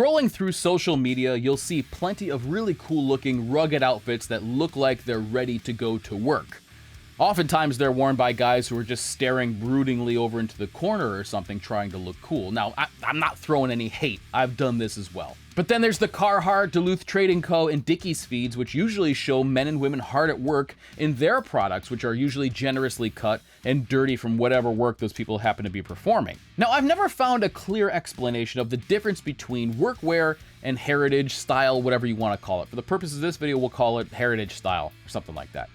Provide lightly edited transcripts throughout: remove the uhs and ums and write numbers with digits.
Scrolling through social media, you'll see plenty of really cool looking rugged outfits that look like they're ready to go to work. Oftentimes they're worn by guys who are just staring broodingly over into the corner or something trying to look cool. Now, I'm not throwing any hate. I've done this as well. But then there's the Carhartt, Duluth Trading Co., and Dickies feeds, which usually show men and women hard at work in their products, which are usually generously cut and dirty from whatever work those people happen to be performing. Now, I've never found a clear explanation of the difference between workwear and heritage style, whatever you want to call it. For the purposes of this video, we'll call it heritage style or something like that.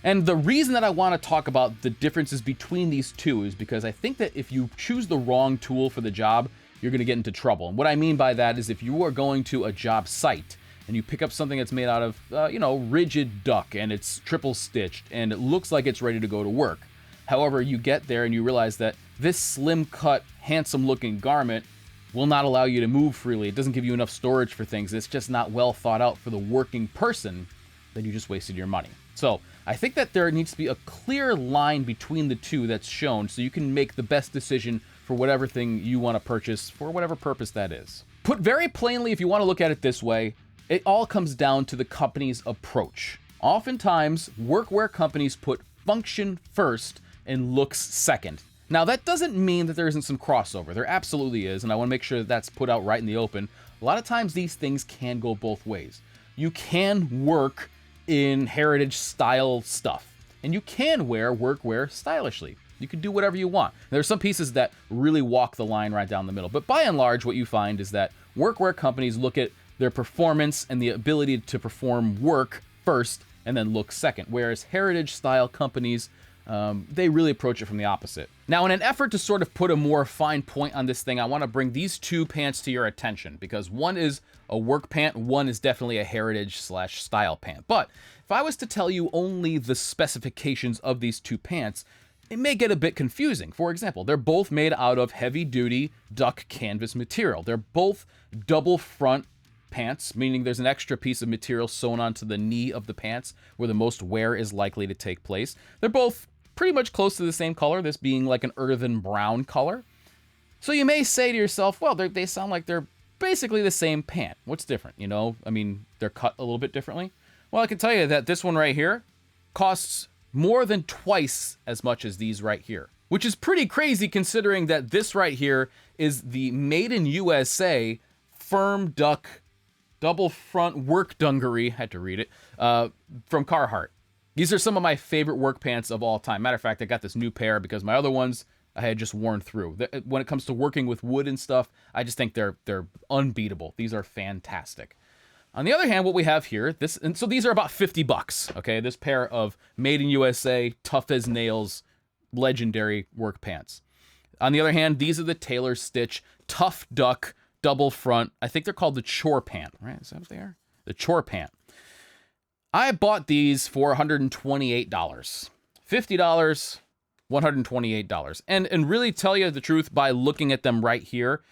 And the reason that I want to talk about the differences between these two is because I think that if you choose the wrong tool for the job, you're going to get into trouble. And what I mean by that is if you are going to a job site and you pick up something that's made out of, rigid duck and it's triple stitched and it looks like it's ready to go to work. However, you get there and you realize that this slim cut, handsome looking garment will not allow you to move freely. It doesn't give you enough storage for things. It's just not well thought out for the working person. Then you just wasted your money. So I think that there needs to be a clear line between the two that's shown so you can make the best decision for whatever thing you want to purchase for whatever purpose that is. Put very plainly, if you want to look at it this way, it all comes down to the company's approach. Oftentimes, workwear companies put function first and looks second. Now, that doesn't mean that there isn't some crossover. There absolutely is, and I want to make sure that that's put out right in the open. A lot of times these things can go both ways. You can work in heritage style stuff, and you can wear workwear stylishly. You can do whatever you want. There are some pieces that really walk the line right down the middle, but by and large what you find is that workwear companies look at their performance and the ability to perform work first and then look second, whereas heritage style companies, they really approach it from the opposite. Now, in an effort to sort of put a more fine point on this thing, I want to bring these two pants to your attention because one is a work pant, one is definitely a heritage/style pant. But if I was to tell you only the specifications of these two pants, it may get a bit confusing. For example, they're both made out of heavy-duty duck canvas material. They're both double front pants, meaning there's an extra piece of material sewn onto the knee of the pants where the most wear is likely to take place. They're both pretty much close to the same color, this being like an earthen brown color. So you may say to yourself, well, they sound like they're basically the same pant. What's different? They're cut a little bit differently. Well, I can tell you that this one right here costs more than twice as much as these right here, which is pretty crazy considering that this right here is the Made in USA firm duck double front work dungaree, had to read it, from Carhartt. These are some of my favorite work pants of all time. Matter of fact, I got this new pair because my other ones I had just worn through. When it comes to working with wood and stuff, I just think they're unbeatable. These are fantastic. On the other hand, what we have here, so these are about $50, okay? This pair of Made in USA, tough as nails, legendary work pants. On the other hand, these are the Tailor Stitch Tough Duck double front. I think they're called the Chore Pant, right? Is that what they are? The Chore Pant. I bought these for $128. $50, $128. And really tell you the truth, by looking at them right here,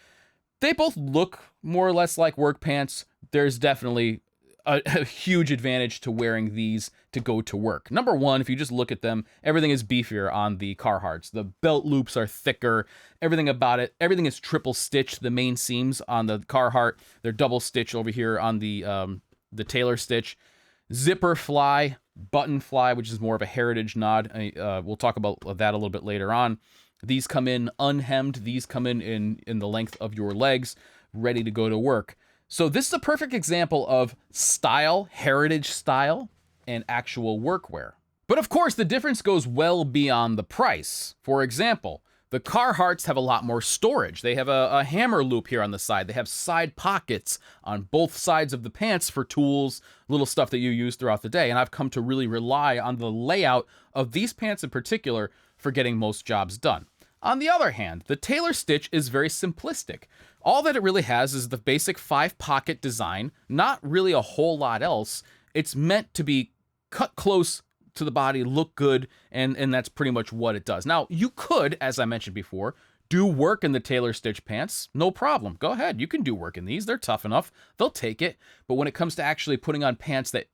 they both look more or less like work pants. There's definitely a huge advantage to wearing these to go to work. Number one, if you just look at them, everything is beefier on the Carhartts. The belt loops are thicker. Everything about it, everything is triple stitched. The main seams on the Carhartt, they're double stitched over here on the Tailor Stitch. Zipper fly, button fly, which is more of a heritage nod. We'll talk about that a little bit later on. These come in unhemmed. These come in the length of your legs, ready to go to work. So this is a perfect example of style, heritage style, and actual workwear. But of course, the difference goes well beyond the price. For example, the Carhartts have a lot more storage. They have a hammer loop here on the side. They have side pockets on both sides of the pants for tools, little stuff that you use throughout the day. And I've come to really rely on the layout of these pants in particular for getting most jobs done. On the other hand, the Tailor Stitch is very simplistic. All that it really has is the basic 5-pocket design, not really a whole lot else. It's meant to be cut close to the body, look good, and that's pretty much what it does. Now, you could, as I mentioned before, do work in the Tailor Stitch pants, no problem. Go ahead, you can do work in these. They're tough enough. They'll take it. But when it comes to actually putting on pants that,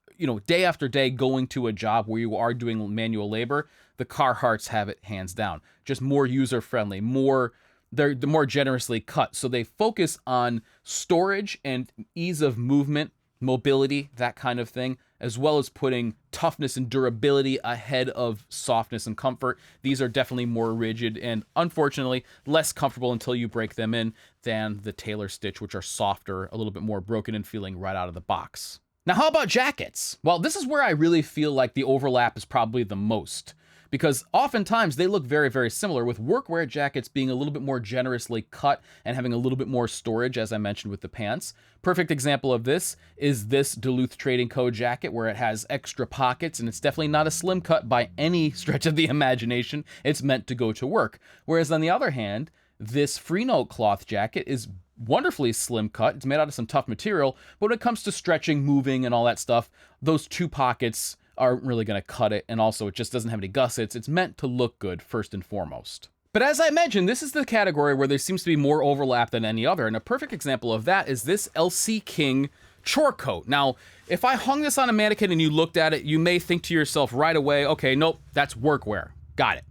day after day going to a job where you are doing manual labor, the Carhartts have it hands down. Just more user-friendly, more they're more generously cut. So they focus on storage and ease of movement, mobility, that kind of thing, as well as putting toughness and durability ahead of softness and comfort. These are definitely more rigid and, unfortunately, less comfortable until you break them in than the tailor stitch, which are softer, a little bit more broken and feeling right out of the box. Now, how about jackets? Well, this is where I really feel like the overlap is probably the most, because oftentimes they look very, very similar, with workwear jackets being a little bit more generously cut and having a little bit more storage, as I mentioned with the pants. Perfect example of this is this Duluth Trading Co. jacket, where it has extra pockets, and it's definitely not a slim cut by any stretch of the imagination. It's meant to go to work. Whereas on the other hand, this Freenote cloth jacket is wonderfully slim cut. It's made out of some tough material, but when it comes to stretching, moving, and all that stuff, those two pockets aren't really going to cut it, and also it just doesn't have any gussets. It's meant to look good first and foremost. But as I mentioned, this is the category where there seems to be more overlap than any other, and a perfect example of that is this LC King chore coat. Now, if I hung this on a mannequin and you looked at it, you may think to yourself right away, okay, nope, that's workwear. Got it.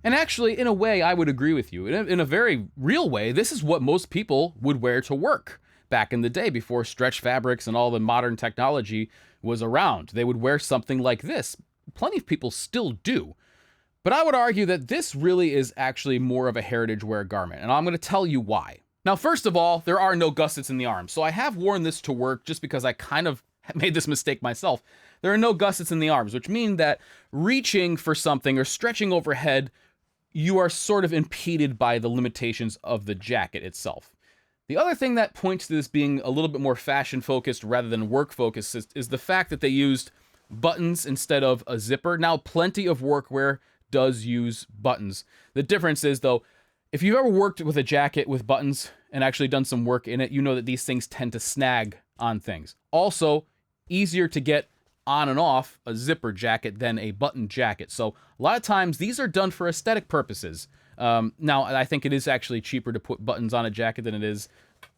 And actually, in a way, I would agree with you. In a very real way, this is what most people would wear to work back in the day, before stretch fabrics and all the modern technology was around. They would wear something like this. Plenty of people still do. But I would argue that this really is actually more of a heritage wear garment, and I'm going to tell you why. Now, first of all, there are no gussets in the arms, so I have worn this to work just because I kind of made this mistake myself. There are no gussets in the arms, which mean that reaching for something or stretching overhead, you are sort of impeded by the limitations of the jacket itself. The other thing that points to this being a little bit more fashion-focused rather than work-focused is the fact that they used buttons instead of a zipper. Now, plenty of workwear does use buttons. The difference is, though, if you've ever worked with a jacket with buttons and actually done some work in it, you know that these things tend to snag on things. Also, easier to get on and off a zipper jacket than a button jacket. So a lot of times these are done for aesthetic purposes. Now, I think it is actually cheaper to put buttons on a jacket than it is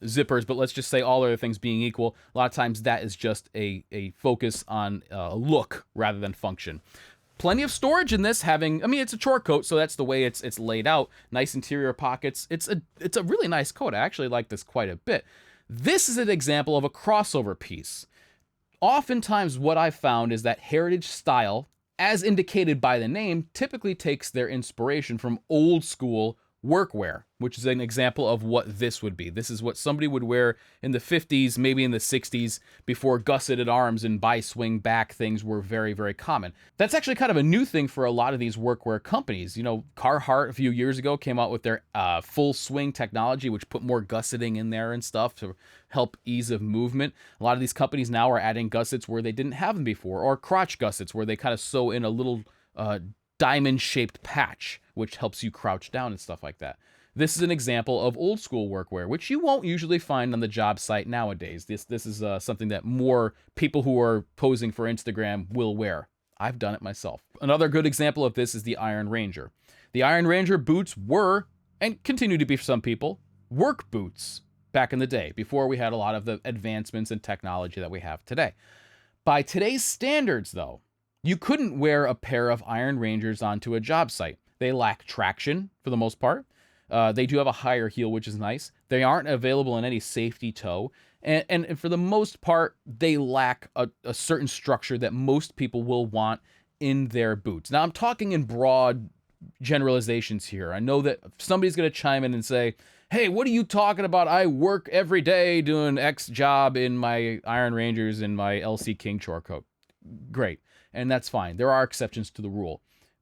zippers, but let's just say all other things being equal, a lot of times that is just a focus on look rather than function. Plenty of storage in this, it's a chore coat, so that's the way it's laid out. Nice interior pockets. It's a really nice coat. I actually like this quite a bit. This is an example of a crossover piece. Oftentimes what I've found is that heritage style, as indicated by the name, typically takes their inspiration from old school workwear, which is an example of what this would be. This is what somebody would wear in the 50s, maybe in the 60s, before gusseted arms and bi-swing back things were very, very common. That's actually kind of a new thing for a lot of these workwear companies. You know, Carhartt a few years ago came out with their full swing technology, which put more gusseting in there and stuff to help ease of movement. A lot of these companies now are adding gussets where they didn't have them before, or crotch gussets where they kind of sew in a little diamond-shaped patch, which helps you crouch down and stuff like that. This is an example of old school workwear, which you won't usually find on the job site nowadays. This is something that more people who are posing for Instagram will wear. I've done it myself. Another good example of this is the Iron Ranger. The Iron Ranger boots were, and continue to be for some people, work boots back in the day, before we had a lot of the advancements in technology that we have today. By today's standards, though, you couldn't wear a pair of Iron Rangers onto a job site. They lack traction for the most part. They do have a higher heel, which is nice. They aren't available in any safety toe. And for the most part, they lack a certain structure that most people will want in their boots. Now, I'm talking in broad generalizations here. I know that somebody's going to chime in and say, hey, what are you talking about? I work every day doing X job in my Iron Rangers and my LC King chore coat. Great. And that's fine. There are exceptions to the rule.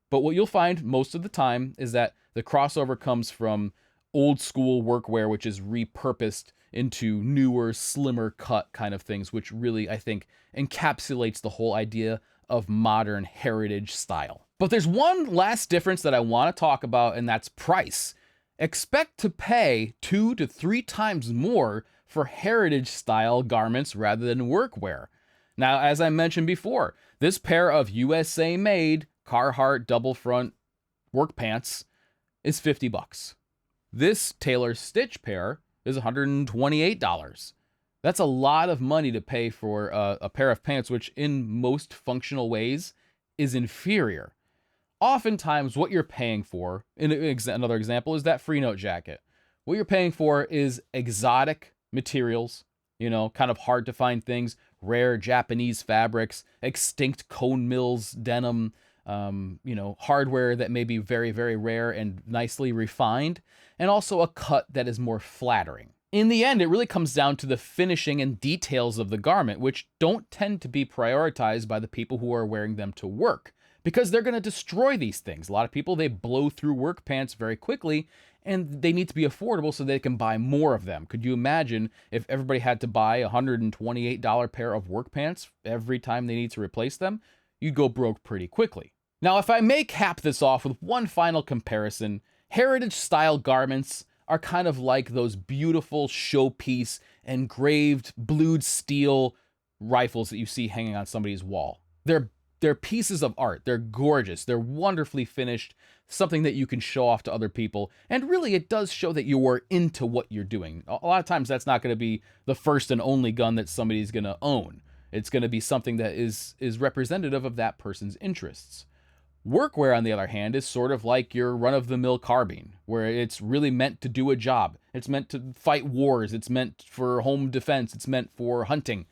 But what you'll find most of the time is that the crossover comes from old school workwear, which is repurposed into newer, slimmer cut kind of things, which really, I think, encapsulates the whole idea of modern heritage style. But there's one last difference that I want to talk about, and that's price. Expect to pay 2 to 3 times more for heritage style garments rather than workwear. Now, as I mentioned before, this pair of USA made Carhartt double front work pants is $50. This tailor stitch pair is $128. That's a lot of money to pay for a pair of pants, which in most functional ways is inferior. Oftentimes what you're paying for, in another example, is that Freenote jacket. What you're paying for is exotic materials, you know, kind of hard to find things, rare Japanese fabrics, extinct cone mills, denim, you know, hardware that may be very, very rare and nicely refined, and also a cut that is more flattering. In the end, it really comes down to the finishing and details of the garment, which don't tend to be prioritized by the people who are wearing them to work, because they're going to destroy these things. A lot of people, they blow through work pants very quickly, and they need to be affordable so they can buy more of them. Could you imagine if everybody had to buy a $128 pair of work pants every time they need to replace them? You'd go broke pretty quickly. Now, if I may cap this off with one final comparison, heritage-style garments are kind of like those beautiful showpiece engraved blued steel rifles that you see hanging on somebody's wall. They're pieces of art. They're gorgeous. They're wonderfully finished, something that you can show off to other people. And really, it does show that you are into what you're doing. A lot of times, that's not going to be the first and only gun that somebody's going to own. It's going to be something that is representative of that person's interests. Workwear, on the other hand, is sort of like your run-of-the-mill carbine, where it's really meant to do a job. It's meant to fight wars. It's meant for home defense. It's meant for hunting,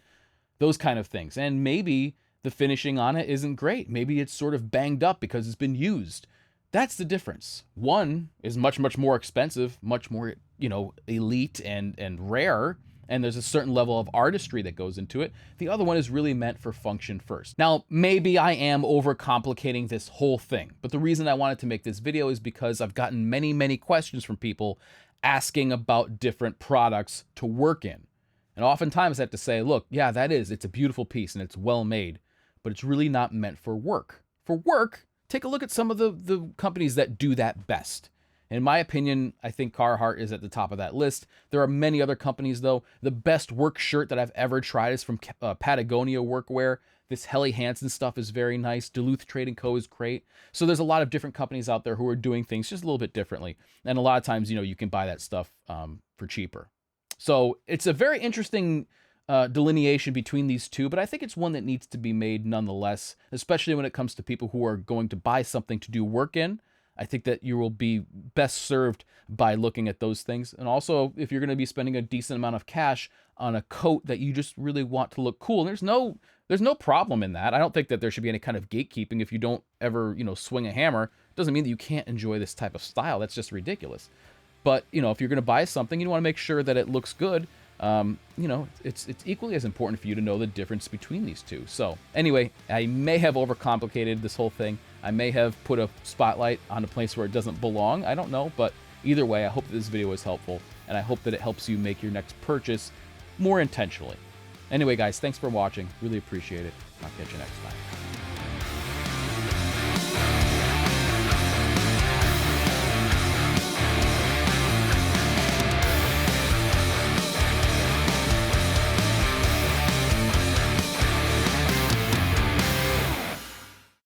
those kind of things. And maybe the finishing on it isn't great. Maybe it's sort of banged up because it's been used. That's the difference. One is much, much more expensive, much more, you know, elite and rare, and there's a certain level of artistry that goes into it. The other one is really meant for function first. Now, maybe I am overcomplicating this whole thing, but the reason I wanted to make this video is because I've gotten many, many questions from people asking about different products to work in. And oftentimes I have to say, look, yeah, it's a beautiful piece and it's well made, but it's really not meant for work. For work, take a look at some of the companies that do that best. In my opinion, I think Carhartt is at the top of that list. There are many other companies, though. The best work shirt that I've ever tried is from Patagonia Workwear. This Helly Hansen stuff is very nice. Duluth Trading Co. is great. So there's a lot of different companies out there who are doing things just a little bit differently. And a lot of times, you know, you can buy that stuff for cheaper. So it's a very interesting delineation between these two, but I think it's one that needs to be made nonetheless, especially when it comes to people who are going to buy something to do work in. I think that you will be best served by looking at those things. And also, if you're going to be spending a decent amount of cash on a coat that you just really want to look cool, and there's no problem in that. I don't think that there should be any kind of gatekeeping. If you don't ever, you know, swing a hammer, doesn't mean that you can't enjoy this type of style. That's just ridiculous. But, you know, if you're going to buy something, you want to make sure that it looks good. You know, it's equally as important for you to know the difference between these two. So anyway, I may have overcomplicated this whole thing. I may have put a spotlight on a place where it doesn't belong. I don't know, but either way, I hope that this video was helpful, and I hope that it helps you make your next purchase more intentionally. Anyway, guys, thanks for watching. Really appreciate it. I'll catch you next time.